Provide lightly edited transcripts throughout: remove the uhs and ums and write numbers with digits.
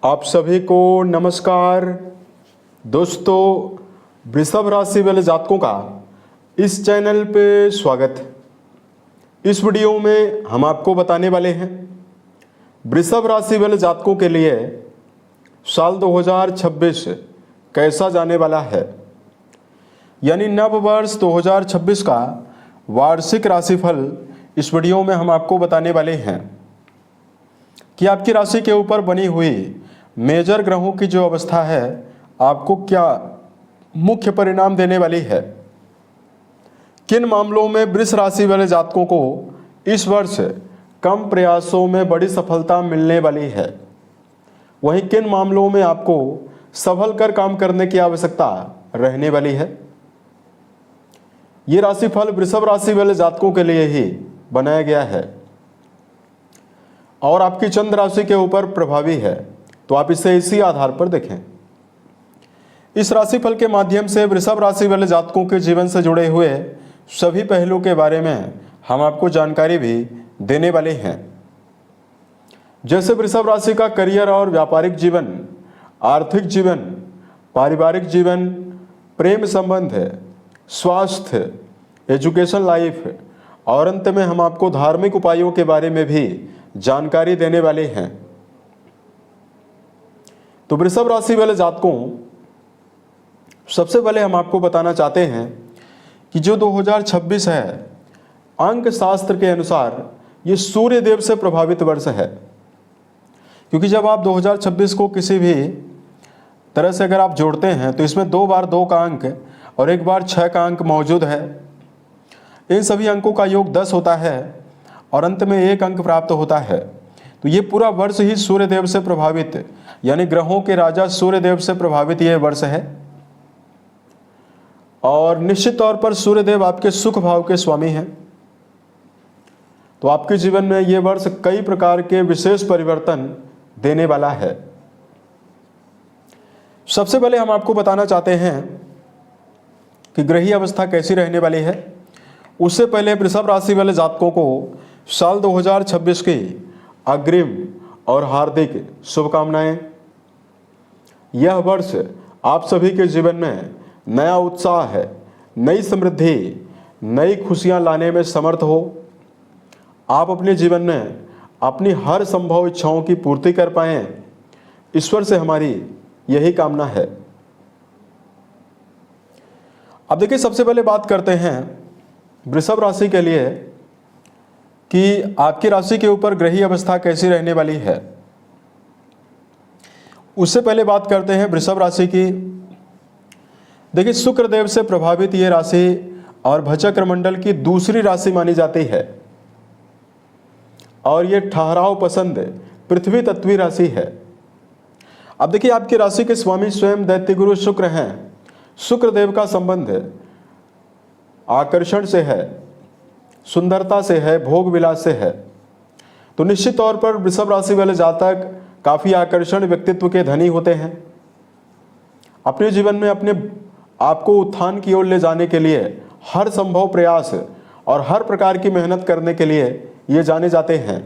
आप सभी को नमस्कार। दोस्तों, वृषभ राशि वाले जातकों का इस चैनल पे स्वागत है। इस वीडियो में हम आपको बताने वाले हैं वृषभ राशि वाले जातकों के लिए साल 2026 कैसा जाने वाला है, यानी नव वर्ष 2026 का वार्षिक राशिफल इस वीडियो में हम आपको बताने वाले हैं कि आपकी राशि के ऊपर बनी हुई मेजर ग्रहों की जो अवस्था है आपको क्या मुख्य परिणाम देने वाली है, किन मामलों में वृष राशि वाले जातकों को इस वर्ष कम प्रयासों में बड़ी सफलता मिलने वाली है, वहीं किन मामलों में आपको संभल कर काम करने की आवश्यकता रहने वाली है। ये राशिफल वृषभ राशि वाले जातकों के लिए ही बनाया गया है और आपकी चंद्र राशि के ऊपर प्रभावी है, तो आप इसे इसी आधार पर देखें। इस राशिफल के माध्यम से वृषभ राशि वाले जातकों के जीवन से जुड़े हुए सभी पहलुओं के बारे में हम आपको जानकारी भी देने वाले हैं, जैसे वृषभ राशि का करियर और व्यापारिक जीवन, आर्थिक जीवन, पारिवारिक जीवन, प्रेम संबंध, स्वास्थ्य, एजुकेशन लाइफ और अंत में हम आपको धार्मिक उपायों के बारे में भी जानकारी देने वाले हैं। तो वृषभ राशि वाले जातकों, सबसे पहले हम आपको बताना चाहते हैं कि जो 2026 है, अंक शास्त्र के अनुसार ये सूर्य देव से प्रभावित वर्ष है, क्योंकि जब आप 2026 को किसी भी तरह से अगर आप जोड़ते हैं तो इसमें 2 बार 2 का अंक और 1 बार 6 का अंक मौजूद है। इन सभी अंकों का योग 10 होता है और अंत में 1 अंक प्राप्त होता है। तो ये पूरा वर्ष ही सूर्य देव से प्रभावित, यानी ग्रहों के राजा सूर्य देव से प्रभावित यह वर्ष है। और निश्चित तौर पर सूर्य देव आपके सुख भाव के स्वामी हैं, तो आपके जीवन में यह वर्ष कई प्रकार के विशेष परिवर्तन देने वाला है। सबसे पहले हम आपको बताना चाहते हैं कि ग्रहीय अवस्था कैसी रहने वाली है। उससे पहले वृषभ राशि वाले जातकों को साल 2026 की अग्रिम और हार्दिक शुभकामनाएं। यह वर्ष आप सभी के जीवन में नया उत्साह है, नई समृद्धि, नई खुशियां लाने में समर्थ हो। आप अपने जीवन में अपनी हर संभव इच्छाओं की पूर्ति कर पाएं, ईश्वर से हमारी यही कामना है। अब देखिए, सबसे पहले बात करते हैं वृषभ राशि के लिए कि आपकी राशि के ऊपर ग्रहीय अवस्था कैसी रहने वाली है। उससे पहले बात करते हैं वृषभ राशि की। देखिए, शुक्र देव से प्रभावित ये राशि और भचक्र मंडल की दूसरी राशि मानी जाती है और ये ठहराव पसंद पृथ्वी तत्वी राशि है। अब देखिए, आपकी राशि के स्वामी स्वयं दैत्य गुरु शुक्र हैं। शुक्र देव का संबंध आकर्षण से है, सुंदरता से है, भोग विलास से है। तो निश्चित तौर पर वृषभ राशि वाले जातक काफी आकर्षण व्यक्तित्व के धनी होते हैं। अपने जीवन में अपने आपको उत्थान की ओर ले जाने के लिए हर संभव प्रयास और हर प्रकार की मेहनत करने के लिए ये जाने जाते हैं।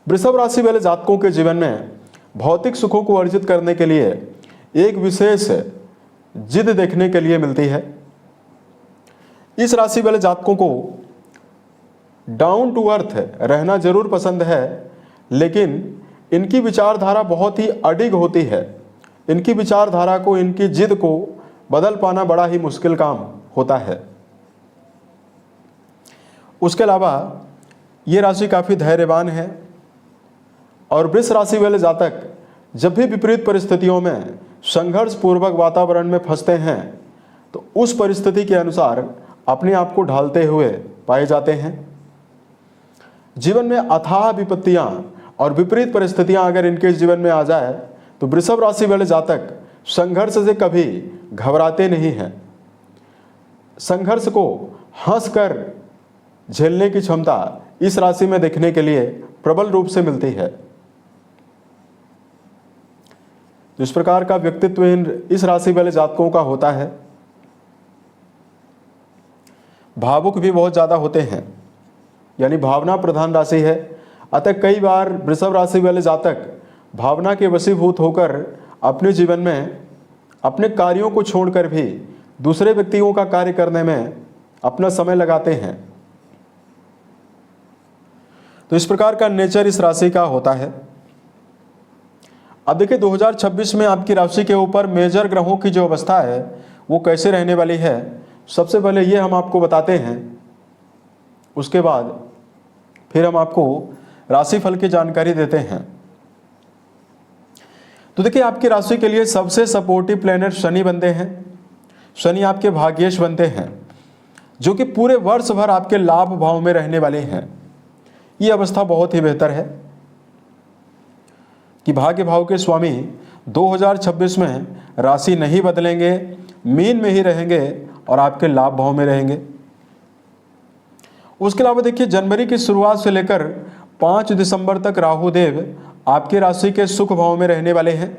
वृषभ राशि वाले जातकों के जीवन में भौतिक सुखों को अर्जित करने के लिए एक विशेष जिद देखने के लिए मिलती है। इस राशि वाले जातकों को डाउन टू अर्थ रहना जरूर पसंद है, लेकिन इनकी विचारधारा बहुत ही अडिग होती है। इनकी विचारधारा को, इनकी जिद को बदल पाना बड़ा ही मुश्किल काम होता है। उसके अलावा ये राशि काफी धैर्यवान है और वृष राशि वाले जातक जब भी विपरीत परिस्थितियों में संघर्ष पूर्वक वातावरण में फंसते हैं तो उस परिस्थिति के अनुसार अपने आप को ढालते हुए पाए जाते हैं। जीवन में अथाह विपत्तियां और विपरीत परिस्थितियां अगर इनके जीवन में आ जाए तो वृषभ राशि वाले जातक संघर्ष से कभी घबराते नहीं हैं। संघर्ष को हंसकर झेलने की क्षमता इस राशि में देखने के लिए प्रबल रूप से मिलती है। जिस प्रकार का व्यक्तित्व इस राशि वाले जातकों का होता है, भावुक भी बहुत ज्यादा होते हैं, यानी भावना प्रधान राशि है। अतः कई बार वृषभ राशि वाले जातक भावना के वशीभूत होकर अपने जीवन में अपने कार्यों को छोड़कर भी दूसरे व्यक्तियों का कार्य करने में अपना समय लगाते हैं। तो इस प्रकार का नेचर इस राशि का होता है। अब देखिए 2026 में आपकी राशि के ऊपर मेजर ग्रहों की जो अवस्था है वो कैसे रहने वाली है, सबसे पहले ये हम आपको बताते हैं। उसके बाद फिर हम आपको राशिफल की जानकारी देते हैं। तो देखिए आपकी राशि के लिए सबसे सपोर्टिव प्लैनेट शनि बनते हैं। शनि आपके भाग्येश बनते हैं, जो कि पूरे वर्ष भर आपके लाभ भाव में रहने वाले हैं। ये अवस्था बहुत ही बेहतर है कि भाग्य भाव के स्वामी 2026 में राशि नहीं बदलेंगे, मीन में ही रहेंगे और आपके लाभ भाव में रहेंगे। उसके अलावा देखिए जनवरी की शुरुआत से लेकर 5 दिसंबर तक राहु देव आपकी राशि के सुख भाव में रहने वाले हैं।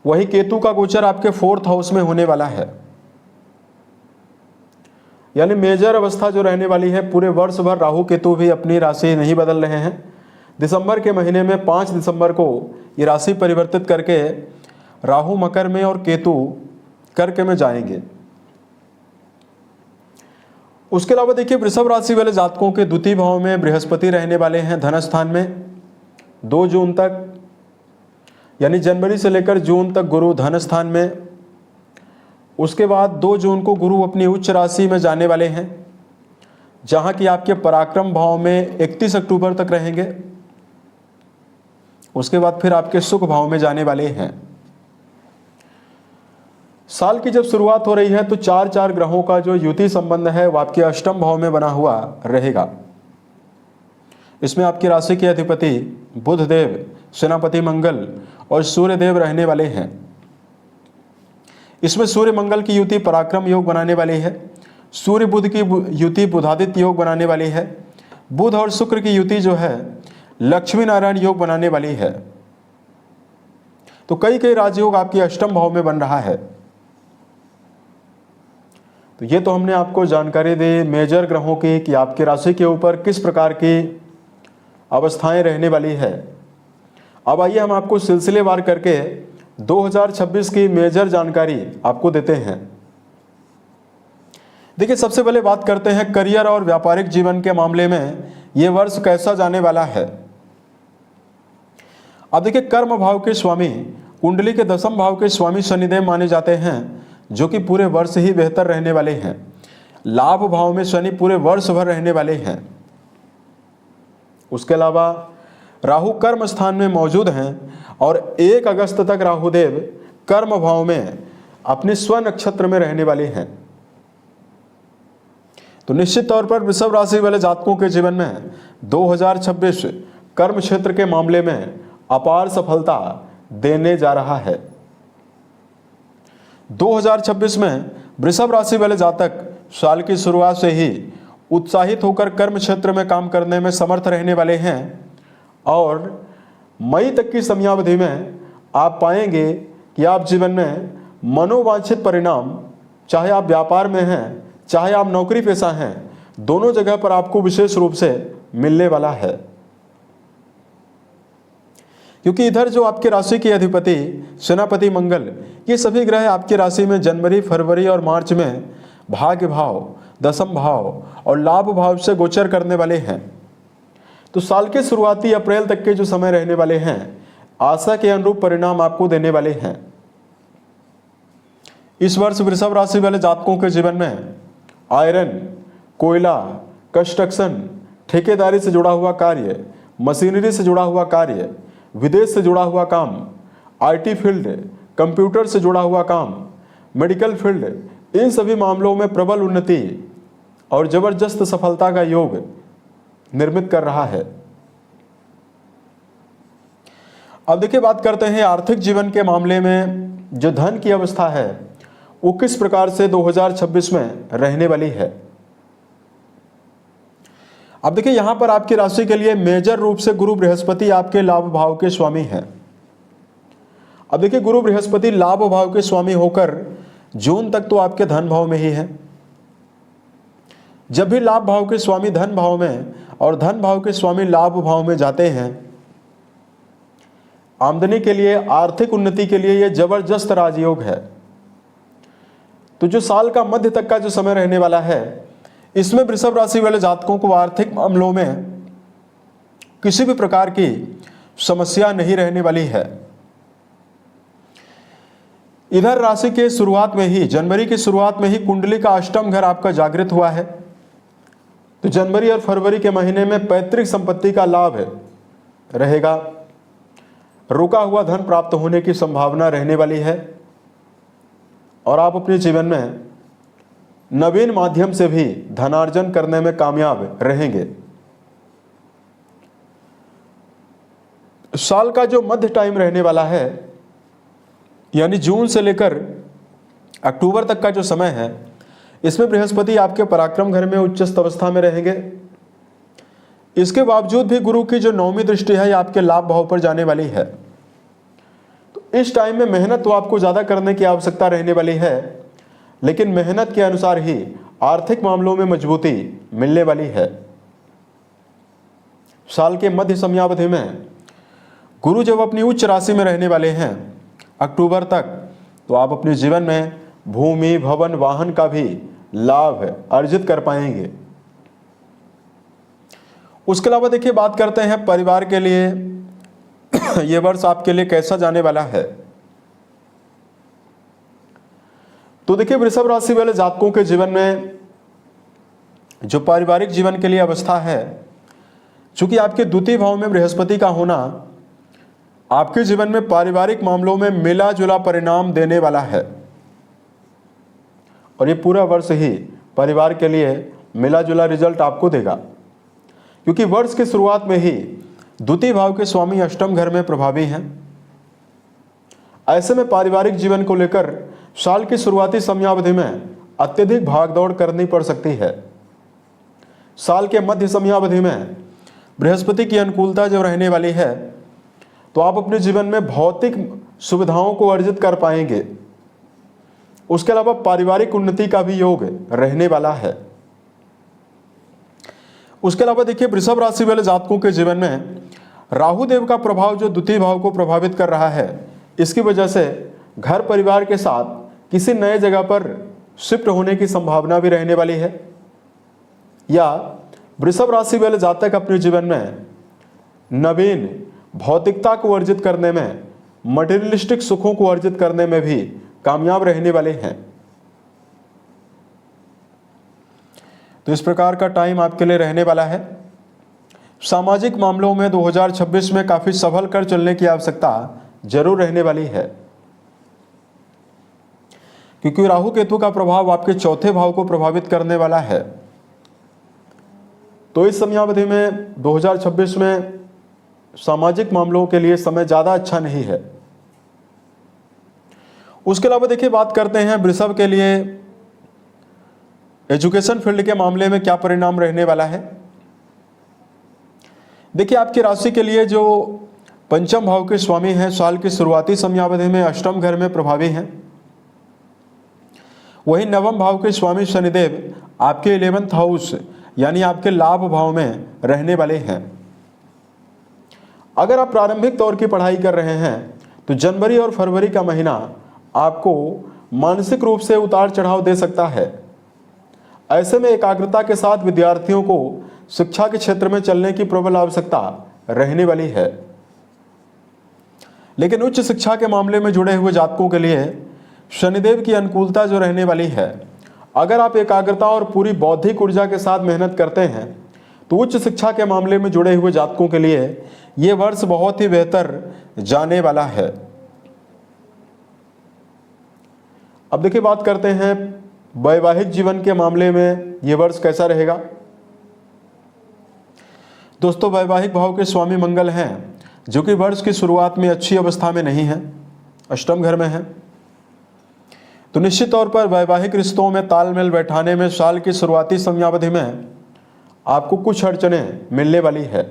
वही केतु का गोचर आपके 4th हाउस में होने वाला है। यानी मेजर अवस्था जो रहने वाली है, पूरे वर्ष भर राहु केतु भी अपनी राशि नहीं बदल रहे हैं। दिसंबर के महीने में 5 दिसंबर को ये राशि परिवर्तित करके राहु मकर में और केतु कर्क में जाएंगे। उसके अलावा देखिए वृषभ राशि वाले जातकों के द्वितीय भाव में बृहस्पति रहने वाले हैं धन स्थान में 2 जून तक, यानी जनवरी से लेकर जून तक गुरु धन स्थान में। उसके बाद 2 जून को गुरु अपनी उच्च राशि में जाने वाले हैं, जहां की आपके पराक्रम भाव में 31 अक्टूबर तक रहेंगे। उसके बाद फिर आपके सुख भाव में जाने वाले हैं। साल की जब शुरुआत हो रही है तो 4 ग्रहों का जो युति संबंध है वो आपके अष्टम भाव में बना हुआ रहेगा। इसमें आपकी राशि के अधिपति बुध देव, सेनापति मंगल और सूर्य देव रहने वाले हैं। इसमें सूर्य मंगल की युति पराक्रम योग बनाने वाली है। सूर्य बुध की युति बुधादित्य योग बनाने वाली है। बुध और शुक्र की युति जो है लक्ष्मी नारायण योग बनाने वाली है। तो कई राजयोग आपके अष्टम भाव में बन रहा है। तो ये तो हमने आपको जानकारी दी मेजर ग्रहों की कि आपकी राशि के ऊपर किस प्रकार की अवस्थाएं रहने वाली है। अब आइए हम आपको सिलसिलेवार करके 2026 की मेजर जानकारी आपको देते हैं। देखिए सबसे पहले बात करते हैं करियर और व्यापारिक जीवन के मामले में ये वर्ष कैसा जाने वाला है। अब देखिए कर्म भाव के स्वामी कुंडली के 10वें भाव के स्वामी शनिदेव माने जाते हैं, जो कि पूरे वर्ष ही बेहतर रहने वाले हैं। लाभ भाव में शनि पूरे वर्ष भर रहने वाले हैं। उसके अलावा राहु कर्म स्थान में मौजूद हैं और 1 अगस्त तक राहुदेव कर्म भाव में अपने स्व नक्षत्र में रहने वाले हैं। तो निश्चित तौर पर वृषभ राशि वाले जातकों के जीवन में 2026 कर्म क्षेत्र के मामले में अपार सफलता देने जा रहा है। 2026 में वृषभ राशि वाले जातक साल की शुरुआत से ही उत्साहित होकर कर्म क्षेत्र में काम करने में समर्थ रहने वाले हैं और मई तक की समयावधि में आप पाएंगे कि आप जीवन में मनोवांछित परिणाम, चाहे आप व्यापार में हैं, चाहे आप नौकरी पेशा हैं, दोनों जगह पर आपको विशेष रूप से मिलने वाला है। क्योंकि इधर जो आपके राशि के अधिपति सेनापति मंगल, ये सभी ग्रह आपकी राशि में जनवरी, फरवरी और मार्च में भाग्य भाव, 10वें भाव और लाभ भाव से गोचर करने वाले हैं। तो साल के शुरुआती अप्रैल तक के जो समय रहने वाले हैं, आशा के अनुरूप परिणाम आपको देने वाले हैं। इस वर्ष वृषभ राशि वाले जातकों के जीवन में आयरन, कोयला, कंस्ट्रक्शन, ठेकेदारी से जुड़ा हुआ कार्य, मशीनरी से जुड़ा हुआ कार्य, विदेश से जुड़ा हुआ काम, आईटी फील्ड, कंप्यूटर से जुड़ा हुआ काम, मेडिकल फील्ड, इन सभी मामलों में प्रबल उन्नति और जबरदस्त सफलता का योग निर्मित कर रहा है। अब देखिए बात करते हैं आर्थिक जीवन के मामले में जो धन की अवस्था है वो किस प्रकार से 2026 में रहने वाली है। अब देखिए यहां पर आपकी राशि के लिए मेजर रूप से गुरु बृहस्पति आपके लाभ भाव के स्वामी हैं। अब देखिए गुरु बृहस्पति लाभ भाव के स्वामी होकर जून तक तो आपके धन भाव में ही है। जब भी लाभ भाव के स्वामी धन भाव में और धन भाव के स्वामी लाभ भाव में जाते हैं आमदनी के लिए, आर्थिक उन्नति के लिए यह जबरदस्त राजयोग है। तो जो साल का मध्य तक का जो समय रहने वाला है, इसमें वृषभ राशि वाले जातकों को आर्थिक मामलों में किसी भी प्रकार की समस्या नहीं रहने वाली है। इधर राशि के शुरुआत में ही, जनवरी की शुरुआत में ही कुंडली का अष्टम घर आपका जागृत हुआ है। तो जनवरी और फरवरी के महीने में पैतृक संपत्ति का लाभ रहेगा। रुका हुआ धन प्राप्त होने की संभावना रहने वाली है और आप अपने जीवन में नवीन माध्यम से भी धनार्जन करने में कामयाब रहेंगे। साल का जो मध्य टाइम रहने वाला है, यानी जून से लेकर अक्टूबर तक का जो समय है, इसमें बृहस्पति आपके पराक्रम घर में उच्चस्थ अवस्था में रहेंगे। इसके बावजूद भी गुरु की जो 9वीं दृष्टि है, ये आपके लाभ भाव पर जाने वाली है। तो इस टाइम में मेहनत तो आपको ज़्यादा करने की आवश्यकता रहने वाली है, लेकिन मेहनत के अनुसार ही आर्थिक मामलों में मजबूती मिलने वाली है। साल के मध्य समयावधि में गुरु जब अपनी उच्च राशि में रहने वाले हैं अक्टूबर तक, तो आप अपने जीवन में भूमि, भवन, वाहन का भी लाभ अर्जित कर पाएंगे। उसके अलावा देखिए, बात करते हैं परिवार के लिए ये वर्ष आपके लिए कैसा जाने वाला है। तो देखिए, वृषभ राशि वाले जातकों के जीवन में जो पारिवारिक जीवन के लिए अवस्था है, चूंकि आपके द्वितीय भाव में बृहस्पति का होना आपके जीवन में पारिवारिक मामलों में मिला जुला परिणाम देने वाला है और ये पूरा वर्ष ही परिवार के लिए मिला जुला रिजल्ट आपको देगा, क्योंकि वर्ष की शुरुआत में ही द्वितीय भाव के स्वामी अष्टम घर में प्रभावी हैं। ऐसे में पारिवारिक जीवन को लेकर साल की शुरुआती समयावधि में अत्यधिक भागदौड़ करनी पड़ सकती है। साल के मध्य समयावधि में बृहस्पति की अनुकूलता जब रहने वाली है, तो आप अपने जीवन में भौतिक सुविधाओं को अर्जित कर पाएंगे। उसके अलावा पारिवारिक उन्नति का भी योग रहने वाला है। उसके अलावा देखिए, वृषभ राशि वाले जातकों के जीवन में राहु देव का प्रभाव जो द्वितीय भाव को प्रभावित कर रहा है, इसकी वजह से घर परिवार के साथ किसी नए जगह पर शिफ्ट होने की संभावना भी रहने वाली है, या वृषभ राशि वाले जातक अपने जीवन में नवीन भौतिकता को अर्जित करने में, मटेरियलिस्टिक सुखों को अर्जित करने में भी कामयाब रहने वाले हैं। तो इस प्रकार का टाइम आपके लिए रहने वाला है। सामाजिक मामलों में 2026 में काफी संभल कर चलने की आवश्यकता जरूर रहने वाली है, क्योंकि राहु केतु का प्रभाव आपके चौथे भाव को प्रभावित करने वाला है। तो इस समयावधि में 2026 में सामाजिक मामलों के लिए समय ज्यादा अच्छा नहीं है। उसके अलावा देखिए, बात करते हैं वृषभ के लिए एजुकेशन फील्ड के मामले में क्या परिणाम रहने वाला है। देखिए, आपकी राशि के लिए जो पंचम भाव के स्वामी हैं, साल की शुरुआती समयावधि में अष्टम घर में प्रभावी हैं। वही नवम भाव के स्वामी शनिदेव आपके 11th हाउस यानी आपके लाभ भाव में रहने वाले हैं। अगर आप प्रारंभिक तौर की पढ़ाई कर रहे हैं, तो जनवरी और फरवरी का महीना आपको मानसिक रूप से उतार चढ़ाव दे सकता है। ऐसे में एकाग्रता के साथ विद्यार्थियों को शिक्षा के क्षेत्र में चलने की प्रबल आवश्यकता रहने वाली है। लेकिन उच्च शिक्षा के मामले में जुड़े हुए जातकों के लिए शनिदेव की अनुकूलता जो रहने वाली है, अगर आप एकाग्रता और पूरी बौद्धिक ऊर्जा के साथ मेहनत करते हैं, तो उच्च शिक्षा के मामले में जुड़े हुए जातकों के लिए ये वर्ष बहुत ही बेहतर जाने वाला है। अब देखिए, बात करते हैं वैवाहिक जीवन के मामले में ये वर्ष कैसा रहेगा। दोस्तों, वैवाहिक भाव के स्वामी मंगल हैं, जो कि वर्ष की शुरुआत में अच्छी अवस्था में नहीं है, अष्टम घर में है। तो निश्चित तौर पर वैवाहिक रिश्तों में तालमेल बैठाने में साल की शुरुआती समयावधि में आपको कुछ अड़चनें मिलने वाली है।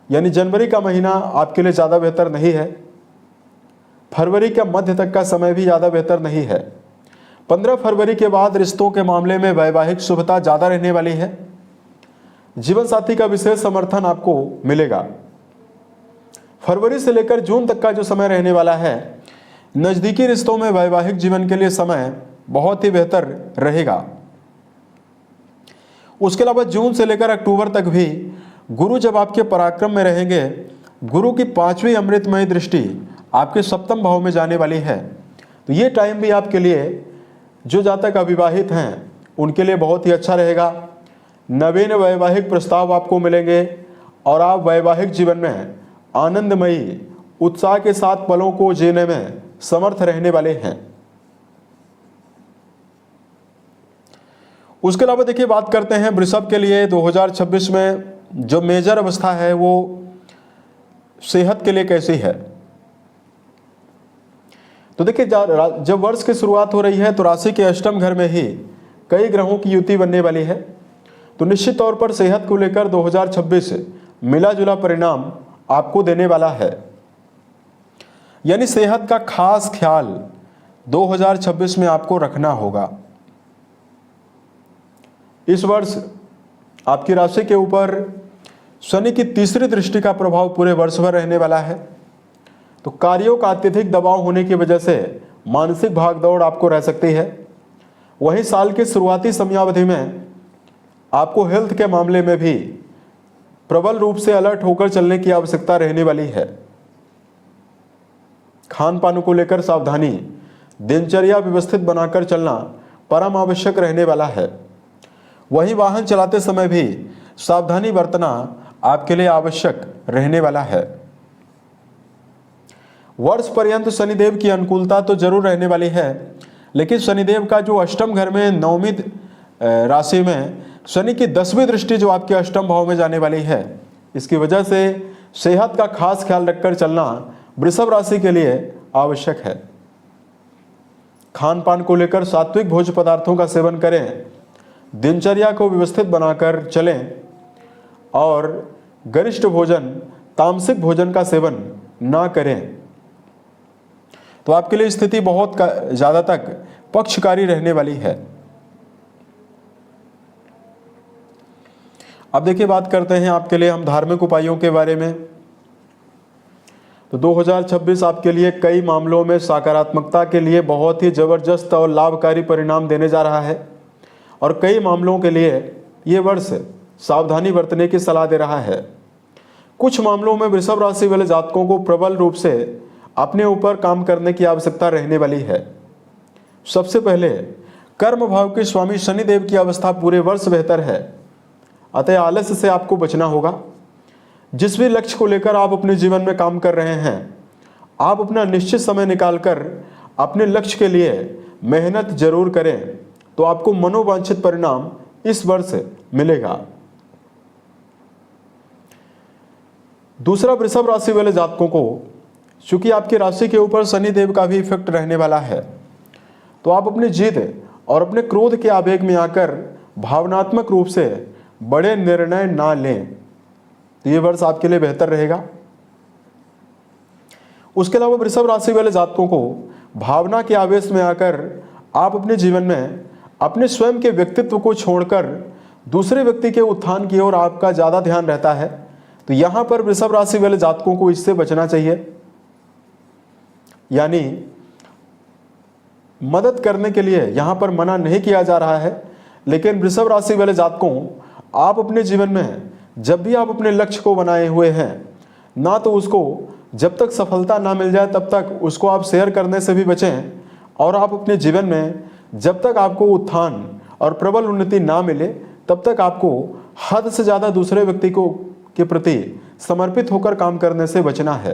यानी जनवरी का महीना आपके लिए ज़्यादा बेहतर नहीं है, फरवरी के मध्य तक का समय भी ज़्यादा बेहतर नहीं है। 15 फरवरी के बाद रिश्तों के मामले में वैवाहिक शुभता ज़्यादा रहने वाली है। जीवन साथी का विशेष समर्थन आपको मिलेगा। फरवरी से लेकर जून तक का जो समय रहने वाला है, नज़दीकी रिश्तों में वैवाहिक जीवन के लिए समय बहुत ही बेहतर रहेगा। उसके अलावा जून से लेकर अक्टूबर तक भी गुरु जब आपके पराक्रम में रहेंगे, गुरु की 5वीं अमृतमय दृष्टि आपके सप्तम भाव में जाने वाली है। तो ये टाइम भी आपके लिए, जो जातक अविवाहित हैं उनके लिए बहुत ही अच्छा रहेगा। नवीन वैवाहिक प्रस्ताव आपको मिलेंगे और आप वैवाहिक जीवन में आनंदमयी उत्साह के साथ पलों को जीने में समर्थ रहने वाले हैं। उसके अलावा देखिए, बात करते हैं वृषभ के लिए 2026 में जो मेजर अवस्था है वो सेहत के लिए कैसी है। तो देखिए, जब वर्ष की शुरुआत हो रही है तो राशि के अष्टम घर में ही कई ग्रहों की युति बनने वाली है। तो निश्चित तौर पर सेहत को लेकर 2026 मिला जुला परिणाम आपको देने वाला है। यानी सेहत का खास ख्याल 2026 में आपको रखना होगा। इस वर्ष आपकी राशि के ऊपर शनि की तीसरी दृष्टि का प्रभाव पूरे वर्ष भर रहने वाला है। तो कार्यों का अत्यधिक दबाव होने की वजह से मानसिक भागदौड़ आपको रह सकती है। वहीं साल की शुरुआती समयावधि में आपको हेल्थ के मामले में भी प्रबल रूप से अलर्ट होकर चलने की आवश्यकता रहने वाली है। खान पान को लेकर सावधानी, दिनचर्या व्यवस्थित बनाकर चलना परम आवश्यक रहने वाला है। वहीं वाहन चलाते समय भी सावधानी बरतना आपके लिए आवश्यक रहने वाला है। वर्ष पर्यंत शनिदेव की अनुकूलता तो जरूर रहने वाली है, लेकिन शनिदेव का जो अष्टम घर में नवमी राशि में शनि की 10वीं दृष्टि जो आपके अष्टम भाव में जाने वाली है, इसकी वजह से सेहत का खास ख्याल रखकर चलना वृषभ राशि के लिए आवश्यक है। खान पान को लेकर सात्विक भोज्य पदार्थों का सेवन करें, दिनचर्या को व्यवस्थित बनाकर चलें और गरिष्ठ भोजन, तामसिक भोजन का सेवन ना करें, तो आपके लिए स्थिति बहुत ज़्यादा तक पक्षकारी रहने वाली है। अब देखिए, बात करते हैं आपके लिए हम धार्मिक उपायों के बारे में। तो 2026 आपके लिए कई मामलों में सकारात्मकता के लिए बहुत ही जबरदस्त और लाभकारी परिणाम देने जा रहा है, और कई मामलों के लिए ये वर्ष सावधानी बरतने की सलाह दे रहा है। कुछ मामलों में वृषभ राशि वाले जातकों को प्रबल रूप से अपने ऊपर काम करने की आवश्यकता रहने वाली है। सबसे पहले कर्म भाव के स्वामी शनिदेव की अवस्था पूरे वर्ष बेहतर है, अतः आलस्य से आपको बचना होगा। जिस भी लक्ष्य को लेकर आप अपने जीवन में काम कर रहे हैं, आप अपना निश्चित समय निकालकर अपने लक्ष्य के लिए मेहनत जरूर करें, तो आपको मनोवांछित परिणाम इस वर्ष मिलेगा। दूसरा, वृषभ राशि वाले जातकों को चूंकि आपकी राशि के ऊपर शनिदेव का भी इफेक्ट रहने वाला है, तो आप अपनी जिद और अपने क्रोध के आवेग में आकर भावनात्मक रूप से बड़े निर्णय ना लें, तो ये वर्ष आपके लिए बेहतर रहेगा। उसके अलावा वृषभ राशि वाले जातकों को भावना के आवेश में आकर आप अपने जीवन में अपने स्वयं के व्यक्तित्व को छोड़कर दूसरे व्यक्ति के उत्थान की ओर आपका ज़्यादा ध्यान रहता है। तो यहाँ पर वृषभ राशि वाले जातकों को इससे बचना चाहिए। यानी मदद करने के लिए यहाँ पर मना नहीं किया जा रहा है, लेकिन वृषभ राशि वाले जातकों, आप अपने जीवन में जब भी आप अपने लक्ष्य को बनाए हुए हैं ना, तो उसको जब तक सफलता ना मिल जाए तब तक उसको आप शेयर करने से भी बचें, और आप अपने जीवन में जब तक आपको उत्थान और प्रबल उन्नति ना मिले तब तक आपको हद से ज़्यादा दूसरे व्यक्ति को के प्रति समर्पित होकर काम करने से बचना है।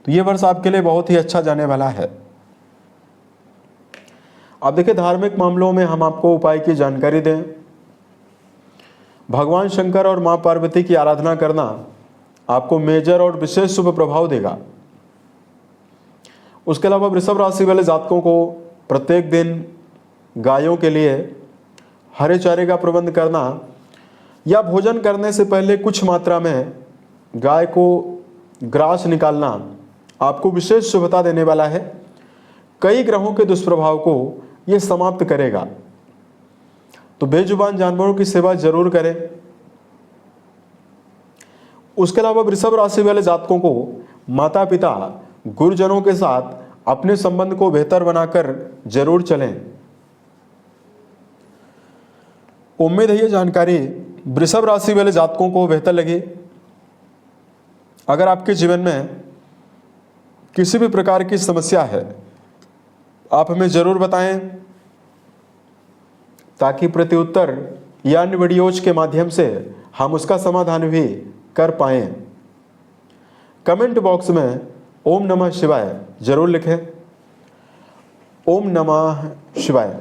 तो ये वर्ष आपके लिए बहुत ही अच्छा जाने वाला है। अब देखिए, धार्मिक मामलों में हम आपको उपाय की जानकारी दें। भगवान शंकर और मां पार्वती की आराधना करना आपको मेजर और विशेष शुभ प्रभाव देगा। उसके अलावा वृषभ राशि वाले जातकों को प्रत्येक दिन गायों के लिए हरे चारे का प्रबंध करना या भोजन करने से पहले कुछ मात्रा में गाय को ग्रास निकालना आपको विशेष शुभता देने वाला है। कई ग्रहों के दुष्प्रभाव को यह समाप्त करेगा। तो बेजुबान जानवरों की सेवा जरूर करें। उसके अलावा वृषभ राशि वाले जातकों को माता पिता गुरुजनों के साथ अपने संबंध को बेहतर बनाकर जरूर चलें। उम्मीद है ये जानकारी वृषभ राशि वाले जातकों को बेहतर लगी। अगर आपके जीवन में किसी भी प्रकार की समस्या है आप हमें जरूर बताएं, ताकि प्रत्युत्तर या अन्य वीडियोज के माध्यम से हम उसका समाधान भी कर पाएं। कमेंट बॉक्स में ओम नमः शिवाय जरूर लिखें। ओम नमः शिवाय।